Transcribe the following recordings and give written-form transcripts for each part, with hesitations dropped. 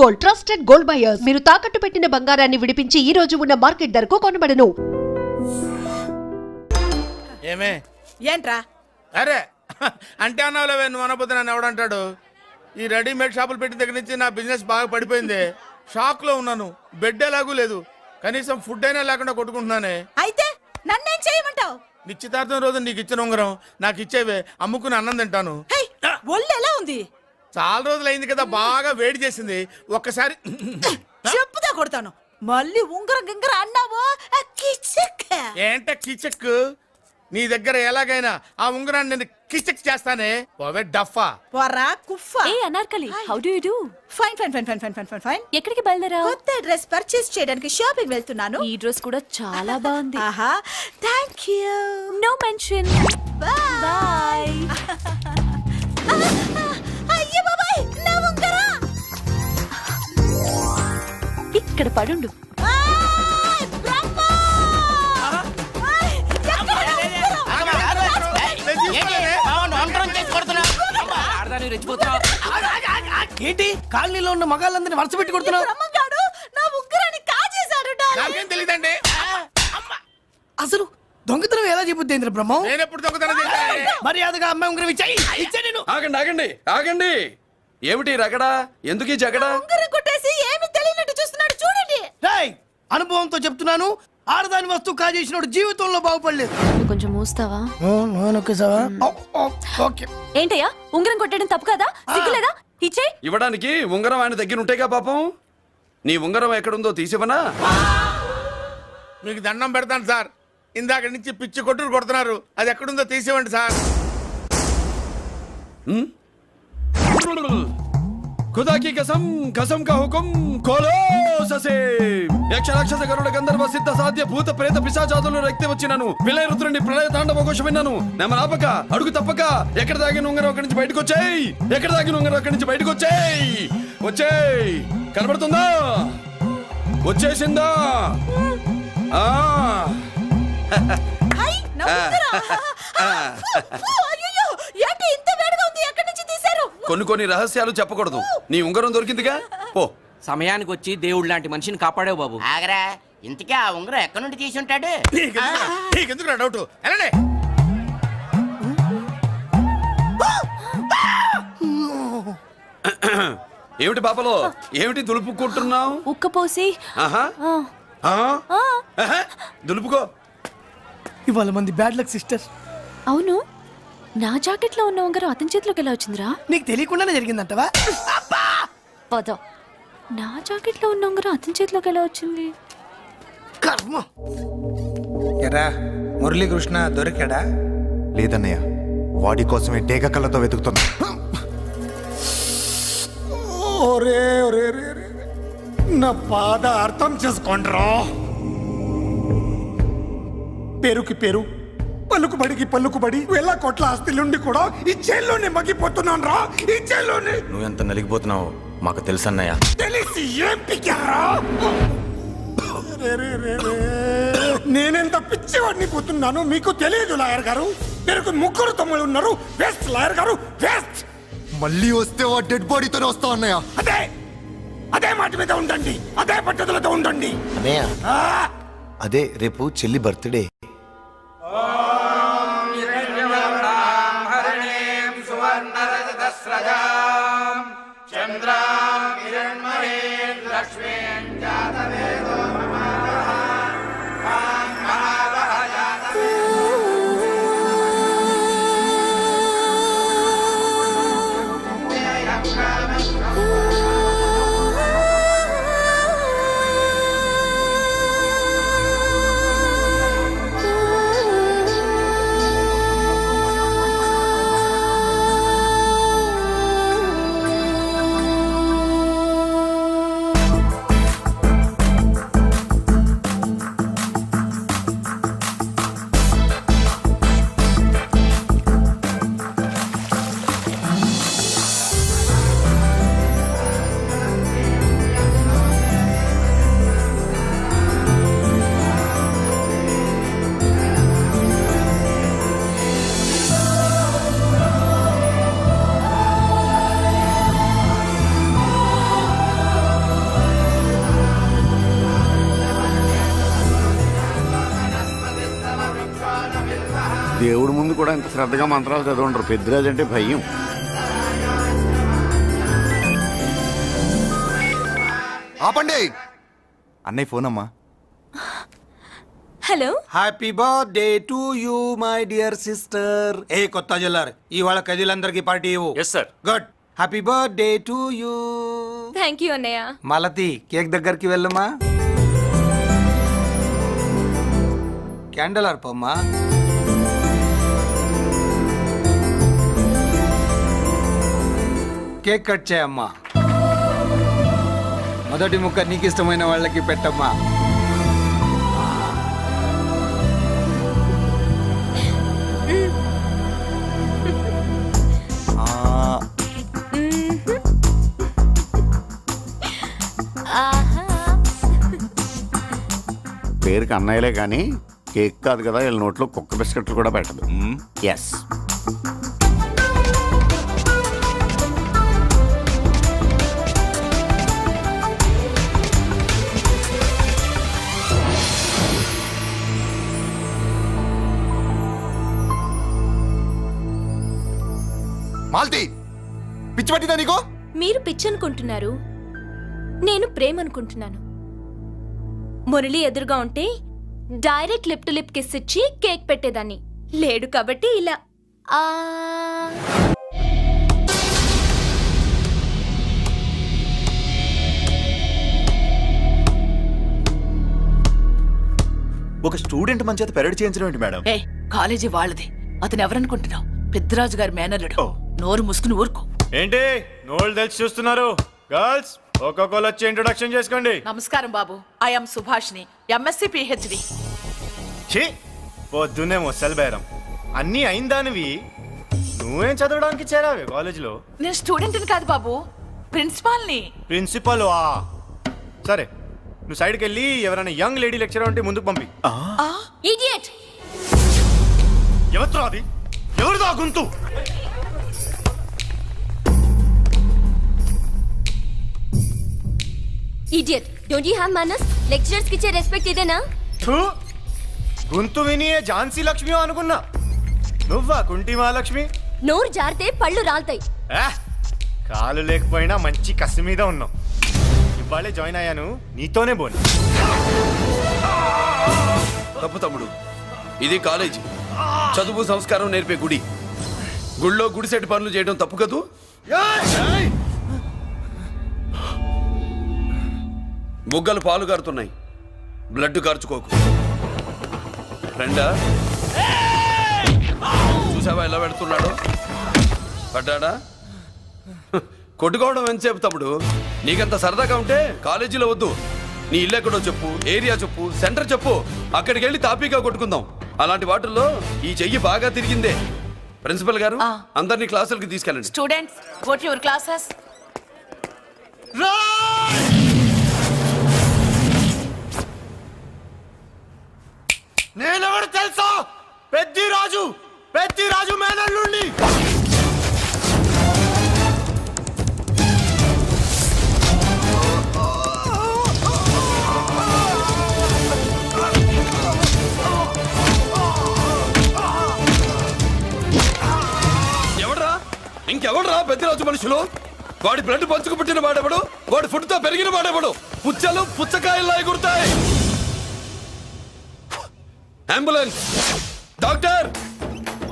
Gold, trusted gold buyers. మీరు తాకట్టు పెట్టిన బంగారాన్ని విడిపించి ఈ రోజు ఉన్న మార్కెట్ ధరకు కొనబడను. ఏమే ఏంట్రా? అరే అంటే అన్నావులేవే, నువ్వు అనబోతే నన్ను ఎవడంటాడు? ఈ రెడీమేడ్ షాపులు పెట్టిన దగ్గర నుంచి నా బిజినెస్ బాగా పడిపోయింది. షాక్ లో ఉన్నాను. బెడ్ ఎలాగూ లేదు, కనీసం ఫుడ్ అయినా లేకుండా కొట్టుకుంటున్నానే. అయితే నన్నేం చేయమంటావు? నిశ్చితార్థం రోజు నీకు ఇచ్చిన ఉంగరం నాకు ఇచ్చేవే, అమ్ముకుని అన్నం తింటాను. ఒళ్ళు ఎలా ఉంది? చాలా రోజులు అయింది కదా, బాగా వేడి చేసింది. ఒక్కసారి చెప్పుదా కొడతాను. మళ్ళీ ఉంగరం గింగర అన్నావో ఏంట కిచక్? నీ దగ్గర ఎలాగైనా ఆ ఉంగరాన్ని నేను కిచక్ చేస్తానే. పోవే డఫా. పోరా కుఫా. ఏ Anarkali, how do you do? Fine fine fine fine fine fine fine fine. ఎక్కడికి బయలుదేరావు? కొత్త డ్రెస్ పర్చేస్ చేయడానికి షాపింగ్ వెళ్తున్నాను. ఈ డ్రెస్ కూడా చాలా బాగుంది. ఆహా, థాంక్యూ. No mention. బై. అయ్యో బాబాయ్, నా ఉంగరం ఇక్కడ పడుండు. ఏంటి కాలనీలో ఉన్న మగాళ్ళందరినీ వరుస పెట్టి కొడుతున్నావు? బ్రహ్మంగాడు నా ఉంగరాన్ని కాజేశాడు. నాకేం తెలియదండి. అసలు దొంగతనం ఎలా చెబుద్ది బ్రహ్మం? నేను ఎప్పుడు దొంగతనం చేశాను? మర్యాదగా అమ్మాయి ఉంగరం ఇచ్చా నేను. ఆగండి ఆగండి ఆగండి. ఏమిటి రగడా? ఎందుకు ఈ జగడా? ఉంగరం కొట్టేసి ఏమీ తెలియనట్టు చూస్తున్నాడు, చూడండి. రేయ్, అనుభవంతో చెప్తున్నాను, ఆడదాని వస్తువు కాజేసినోడు జీవితంలో బాగుపడలేదు. నువ్వు కొంచెం మూస్తావా? ఓకే. ఏంటయ్యా, ఉంగరం కొట్టడం తప్పు కదా? సిగ్గులేదా? ఇచ్చే. ఇవ్వడానికి ఉంగరం ఆయన దగ్గర ఉంటేగా పాపం. నీ ఉంగరం ఎక్కడుందో తీసివనా? మీకు దండం పెడతాను సార్, ఇందాక నుంచి పిచ్చి కొట్టుడు కొడుతున్నారు. అది ఎక్కడుందో తీసివ్వండి సార్. खुदा की कसम कसम का हुकुम खोलो ससे యక్ష రాక్షస గరుడ గంధర్వ సిద్ధ సాధ్య భూత ప్రేత పిశాచాదులు రక్తి వచ్చినాను విలయ రుద్రుని ప్రళయ తాండవ ఘోష విన్నాను. నెమలాపక అడుగు తప్పక ఎక్కడ దాగిన ఉంగరం అక్కడి నుంచి బయటకు వచ్చేయ్. ఎక్కడ దాగిన ఉంగరం అక్కడి నుంచి బయటకు వచ్చేయ్. వచ్చేయ్. కనబడుతుందా? వచ్చేసిందా? హై, నా ఉంగరం. అయ్యో, ఏంటి ఇంత వేడిగా ఉంది? ఎక్కడి నుంచి తీశారు? కొన్ని రహస్యాలు చెప్పకూడదు. నీ ఉంగరం దొరికిందిగా, పో. సమయానికి వచ్చి దేవుడు లాంటి మనిషిని కాపాడావు బాబు. ఆగరా, ఇంతకీ ఆ ఉంగరం ఎక్కడి నుండి తీసి ఉంటాడు? నీకెందుకు డౌట్? వెళ్ళండి. ఏమిటి పాపలో, ఏమిటి దులుపుకుంటున్నావు? ఉక్కపోసి. దులుపుకో. ఇవాళ మంది బ్యాడ్ లక్ సిస్టర్. అవును, నా జాకెట్ లో ఉన్న ఉంగరం అతని చేతిలోకి ఎలా వచ్చిందిరా? నీకు తెలియకుండానే జరిగిందంటవా? పద. నా జాకెట్ లో ఉన్న ఉంగరం అతని చేతిలోకి ఎలా వచ్చింది? కర్మ. ఎరా మురళీకృష్ణ దొరికాడా? లేదన్నయ్య, వాడి కోసమే డేగ కళ్ళతో వెతుకుతున్నా. నా బాధ అర్థం చేసుకోండ్రా. పేరుకి పేరు, పలుకుబడికి పలుకుబడి వేల కోట్ల ఆస్తిలుండి కూడా ఈ జైల్లోనే మగ్గిపోతున్నాను రా. ఈ జైల్లోనే. నువ్వెంత నలిగిపోతున్నావు మాకు తెలుసన్నయ్య. తెలిసి ఏం పిక్కారా? నేనెంత పిచ్చివాడిని పోతున్నాను మీకు తెలియదు లాయర్ గారు. పేరుకు ముగ్గురు తమ్ముళ్ళు ఉన్నారు. వేస్ట్ లాయర్ గారు, వేస్ట్. మళ్ళీ వస్తే ఆ డెడ్ బాడీతోనే వస్తావు అన్నయ్య. అదే మాట మీద ఉండండి, అదే పట్టుదలతో ఉండండి అన్నయ్య. అదే రేపు చెల్లి బర్త్డే. దేవుడి ముందు కూడా ఇంత శ్రద్ధగా మంత్రాలు చదవంటారు. పెద్దిరాజు అంటే భయం. ఆపండి. అన్నయ్య ఫోన్ అమ్మా. Hello. Happy birthday to you my dear sister. ఏ కొత్త జల్లార్ ఇవాళ కదిలందరికీ పార్టీ ఇవ్వు. Yes sir. Good. Happy birthday to you. Thank you అన్నయ్య. మలతి కేక్ దగ్గరికి వెళ్ళమ్మా. క్యాండల్ అర్పమ్మా. కేక్ కట్ చేయమ్మా. మొదటి ముక్క నీకు ఇష్టమైన వాళ్ళకి పెట్టమ్మా. పేరుకి అన్నయ్యలే కానీ కేక్ కాదు కదా, వీళ్ళ నోట్లో కుక్క బిస్కెట్లు కూడా పెట్టదు. ఎస్. మాల్తి, పిచ్చి పట్టిందా నీకు? మీరు పిచ్చి అనుకుంటున్నారు, నేను ప్రేమ అనుకుంటున్నాను. మురళి ఎదురుగా ఉంటే direct lip to lip kiss ఇచ్చి కేక్ పెట్టేదాన్ని. లేడు కాబట్టి ఇలా. ఒక స్టూడెంట్ మన చేత పెరడ్ చేయించడం ఏంటి మేడం? ఏ కాలేజీ వాళ్ళది, అతను ఎవరనుకుంటున్నావు? పెద్దరాజు గారి మేనల్లుడు. నోరు మూసుకుని ఊరుకో. ఏంటి నోళ్ళు తెలిసి చూస్తున్నారు? గర్ల్స్ ఒక్కొక్కరు వచ్చి ఇంట్రొడక్షన్ చేసుకోండి. నమస్కారం బాబు, ఐఎమ్ సుభాష్ని, ఎంఎస్సి పిహెచ్డి. ఛీ, పొద్దున్నే మొసలు బేరం అన్నీ అయిందానివి. నువ్వేం చదవడానికి చేరావే కాలేజీలో? నేను స్టూడెంట్ని కాదు బాబు, ప్రిన్సిపాల్ని. ప్రిన్సిపల్ వా? సరే, నువ్వు సైడ్కి వెళ్ళి ఎవరైనా యంగ్ లేడీ లెక్చరర్ ఉంటే ముందుకు పంపి. ఇడియట్. ఎవరితో అది? ఎవరిదో ఆ గొంతు? ఇడియట్. డోంట్ యు హావ్ మనస్? లెక్చరర్స్ కి ఇచ్చే రెస్పెక్ట్ ఇదేనా? థూ, గొంతు విని ఝాన్సీ లక్ష్మి అనుకున్నా. నువ్వా కుంటి మహాలక్ష్మి? నోరు జారితే పళ్ళు రాల్తాయి. కాలు లేకపోయినా మంచి కసి మీద ఉన్నావు. ఇవాళే జాయిన్ అయ్యాను, నీతోనే బోని. తప్పు తమ్ముడు, ఇది కాలేజీ, చదువు సంస్కారం నేర్పే గుడి. గుళ్ళో గుడిసెట్ పనులు చేయడం తప్పు కదూ? బుగ్గలు పాలు కారుతున్నాయి, బ్లడ్ కార్చుకోకు. ఫ్రెండా, చూసావా ఎలా పెడుతున్నాడు? పడ్డాడా? కొట్టుకోవడం ఎంతసేపు తమ్ముడు? నీకంత సరదాగా ఉంటే కాలేజీలో వద్దు. నీ ఇల్లు ఎక్కడో చెప్పు, ఏరియా చెప్పు, సెంటర్ చెప్పు, అక్కడికి వెళ్ళి తాపీగా కొట్టుకుందాం. అలాంటి వాటిల్లో ఈ చెయ్యి బాగా తిరిగిందే. ప్రిన్సిపల్ గారు, అందరినీ క్లాసులకి తీసుకెళ్ళండి. Students, go to your classes. నేనెవరు తెలుసా? పెద్దిరాజు, పెద్దిరాజు మేనల్లుండి. ఇంకెవడరా పెద్దరాజు మనుషులు? వాడి బ్లడ్ పంచుకు పుట్టిన వాడెవడు? వాడి ఫుడ్తో పెరిగిన వాడెవడు? పుచ్చలు పుచ్చకాయల్లా ఎగురుతాయి. Ambulance, doctor.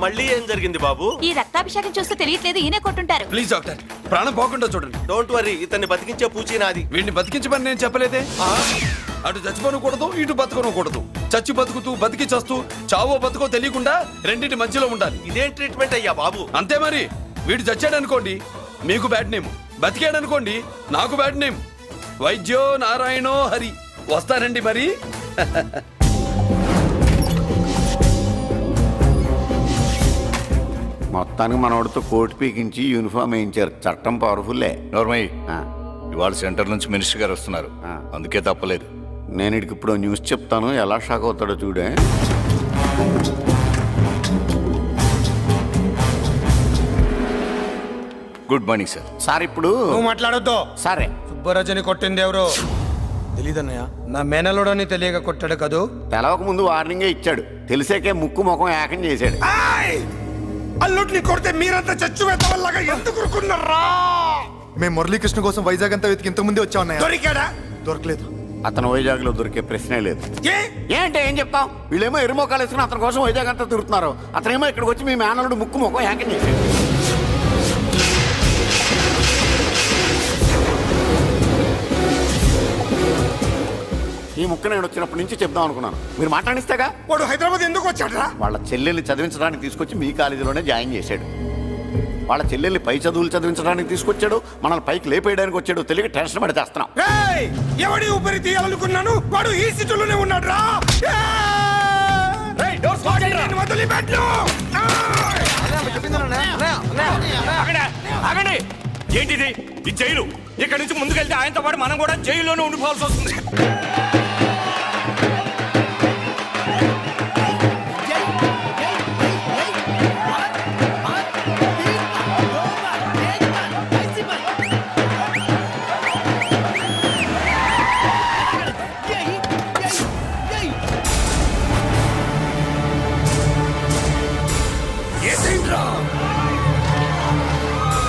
మళ్ళీ ఏం జరిగింది బాబు? ఈ రక్తాభిషేకం చూస్తే తెలియట్లేదు, ఈయనే కొట్టుంటారు. ప్లీజ్ డాక్టర్, ప్రాణం పోకుండా చూడండి. డోంట్ వరీ, ఇతన్ని బతికించే పూచి నాది. వీడిని బతికించమని నేను చెప్పలేదే. అటు చచ్చిపోనకూడదు, ఇటు బతకనకూడదు. చచ్చి బతుకుతూ, బతికి చస్తూ, చావో బతుకో తెలియకుండా రెండింటి మధ్యలో ఉండాలి. ఇదేం ట్రీట్మెంట్ అయ్యా బాబు? అంతే మరి. వీడు చచ్చాడనుకోండి, మీకు బ్యాడ్ నేమ్. బతికాడనుకోండి, నాకు బ్యాడ్ నేమ్. వైద్యో నారాయణో హరి. వస్తానండి మరి. మొత్తానికి మనోడితో కోట్ పీకించి యూనిఫామ్ వేయించారు. చట్టం పవర్ఫుల్లే. నోర్మయ్య, ఇవాళ సెంటర్ నుంచి మినిస్టర్ గారు వస్తున్నారు, అందుకే తప్పలేదు. నేను ఇడికి ఇప్పుడు న్యూస్ చెప్తాను, ఎలా షాక్ అవుతాడో చూడే. Good morning sir. సార్ ఇప్పుడు నువ్వు మాట్లాడొద్దు. సరే, సుబ్బరాజుని కొట్టింది ఎవరు? తెలీదన్నయ్య. నా మేనలోడని తెలియక కొట్టాడు కదూ. తెలవక ముందు వార్నింగే ఇచ్చాడు, తెలిసాకే ముక్కు ముఖం ఏకం చేశాడు. అల్లుడిని కొడితే మీరంతా చచ్చు వెతవల్లాగా ఎందుకు ఊరుకున్నారా? మేము మురళీకృష్ణ కోసం వైజాగ్ అంతా వెతికి ఇంతకు ముందే వచ్చాం అన్నయ్య. దొరికాడా? దొరకలేదు. అతను వైజాగ్ లో దొరికే ప్రశ్నే లేదు. ఏంటే ఏం చెప్తాం? వీళ్ళేమో ఎరుమోకాలు వేసుకుని అతని కోసం వైజాగ్ అంతా తిరుగుతున్నారు, అతనేమో ఇక్కడికి వచ్చి మీ మేనలుడు ముక్కు ముఖం ఏకం చేశాడు. ఈ ముక్క నేను వచ్చినప్పటి నుంచి చెప్దాం అనుకున్నాను, మీరు మాట్లాడిస్తేగా. వాడు హైదరాబాద్ ఎందుకు వచ్చాడరా? వాళ్ళ చెల్లెల్ని చదివించడానికి తీసుకొచ్చి మీ కాలేజీలోనే జాయిన్ చేశాడు. వాళ్ళ చెల్లెల్ని పై చదువులు చదివించడానికి తీసుకొచ్చాడు, మనల్ని పైకి లేపేయడానికి వచ్చాడు. తెలియక టెన్షన్ పడి చేస్తున్నాం. ఎవడి ఊపిరి తీయాలనుకున్నాను, వాడు ఈ సీటులోనే ఉన్నాడు రా. ఏంటిది ఈ జైలు? ఇక్కడ నుంచి ముందుకెళ్తే ఆయనతో పాటు మనం కూడా జైల్లోనే ఉండిపోవాల్సి వస్తుంది.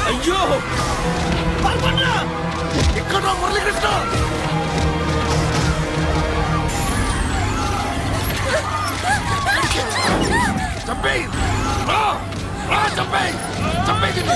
అయ్యో ఇక్కడ మురళీకృష్ణ చంపేయ్, చంపేయ్, చంపేయ్.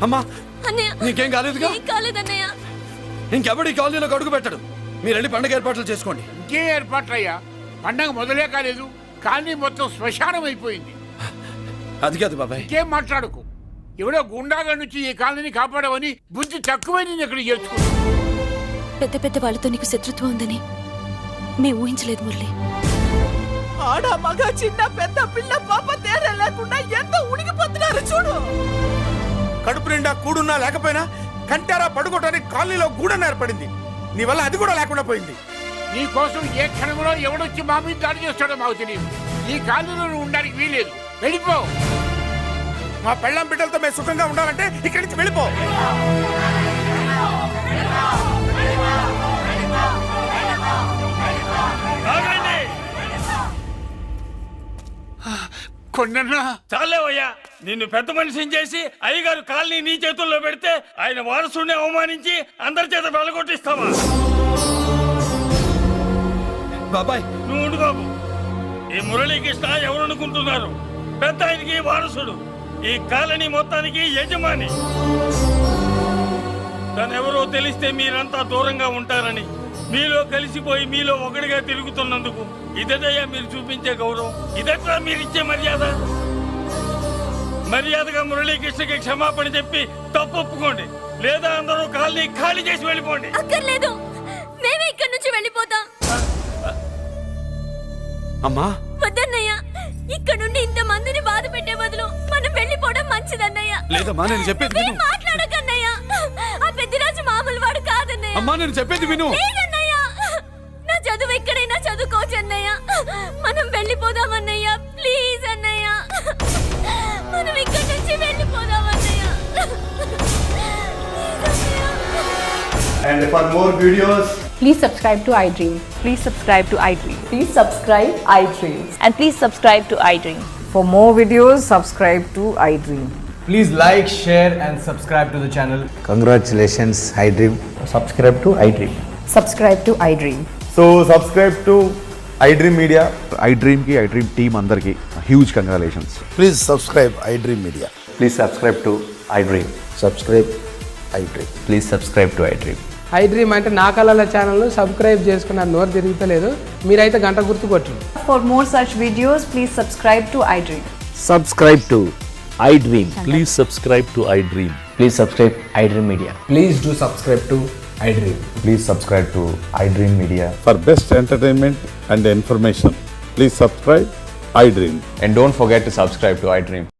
అమ్మా అన్నయ్య, నీకేం కాలేదుగా? ఏం కాలేదన్నయ్య. ఇంకెవడి కాలనీలో అడుగు పెట్టడు. మీరు వెళ్ళి పండుగ ఏర్పాట్లు చేసుకోండి. ఇంకే ఏర్పాట్లయ్యా? పండగ మొదలే కాలేదు, కానీ మొత్తం శ్మశానం అయిపోయింది. అది కాదు బాబాయ్. ఇంకేం మాట్లాడుకు. ఎవడో గుండాగా నుంచి ఈ కాలనీని కాపాడవని బుద్ధి తక్కువై నేను ఇక్కడ చేర్చుకున్నా. పెద్ద పెద్ద వాళ్ళతో నీకు శత్రుత్వం ఉందని మేము ఊహించలేదు మురళి. ఆడ మగ చిన్న పెద్ద పిల్ల పాప తేడా లేకుండా ఎంత ఉనికిపోతున్నారు చూడు. కడుపు నిండా కూడున్నా లేకపోయినా కంటారా పడుకోవటానికి కాలనీలో గూడెం ఏర్పడింది. నీ వల్ల అది కూడా లేకుండా పోయింది. నీ కోసం ఏ క్షణంలో ఎవడొచ్చి మా మీద దాడి చేస్తాడో మాకు తెలియదు. ఈ కాలనీలో ఉండడానికి వీలేదు. వెళ్ళిపో. మా పెళ్ళాం బిడ్డలతో మేము సుఖంగా ఉండాలంటే ఇక్కడి నుంచి వెళ్ళిపో. కొండన్నా చాలేవయ్యా, నిన్ను పెద్ద మనిషిని చేసి అయ్యగారు కాలనీ నీ చేతుల్లో పెడితే ఆయన వారసుని అవమానించి అందరి చేత వెళ్ళగొట్టిస్తావా? బాబాయ్ నువ్వు ఉండు బాబు. ఈ మురళీకృష్ణ ఎవరనుకుంటున్నారు? పెద్ద ఆయనకి వారసుడు, ఈ కాలనీ మొత్తానికి యజమాని. తనెవరో తెలిస్తే మీరంతా దూరంగా ఉంటారని, మీలో కలిసిపోయి మీలో ఒకటిగా తిరుగుతున్నందుకు ఇదయ్యా మీరు చూపించే గౌరవం, ఇదట్లా మీరిచ్చే మర్యాద. మర్యాదగా మురళీకృష్ణకి క్షమాపణ చెప్పి తప్పు ఒప్పుకోండి, లేదా అందరూ కాలనీ ఖాళీ చేసి వెళ్ళిపోండి. అక్కర్లేదు, మేమే ఇక్కడి నుంచి వెళ్ళిపోతాం. అమ్మా వద్దన్నయ్య, ఇక్కడ నుండి ఇంత మందిని బాధ పెట్టే బదులు మనం వెళ్ళిపోవడం మంచిదన్నయ్య. లేదమ్మా, నేను చెప్పేది విను. మాట్లాడకన్నయ్య, ఆ పెద్దిరాజు మామూలు వాడు కాదన్నయ్య. అమ్మా నేను చెప్పేది విను. లేదన్నయ్య, నా చదువు ఎక్కడైనా చదువుకోవచ్చు అన్నయ్య. మనం వెళ్ళిపోదామన్నయ్య, ప్లీజ్ అన్నయ్య. మనం ఇక్కడి నుంచి వెళ్ళిపోదామన్నయ్య. And for more videos, Please subscribe to iDream. Please subscribe to iDream. Please subscribe iDream. And please subscribe to iDream. For more videos, subscribe to iDream. please like, share and subscribe to the channel. Congratulations, iDream. Subscribe to iDream. Subscribe to iDream. So subscribe to iDream Media. iDream ki iDream team andarki huge congratulations. Please subscribe I dream media. Please subscribe to iDream. Subscribe I dream. Please subscribe to iDream. iDream అంటే నా కళల channel subscribe చేసుకున్న నోరు తిరుగుతలేదు. మీరైతే గంట గుర్తు కొట్టండి. For more such videos, please subscribe to iDream. Subscribe to iDream. Please subscribe to iDream. Please subscribe iDream Media. Please do subscribe to I dream. Please subscribe to iDream Media. For best entertainment and information please subscribe I dream. And don't forget to subscribe to iDream.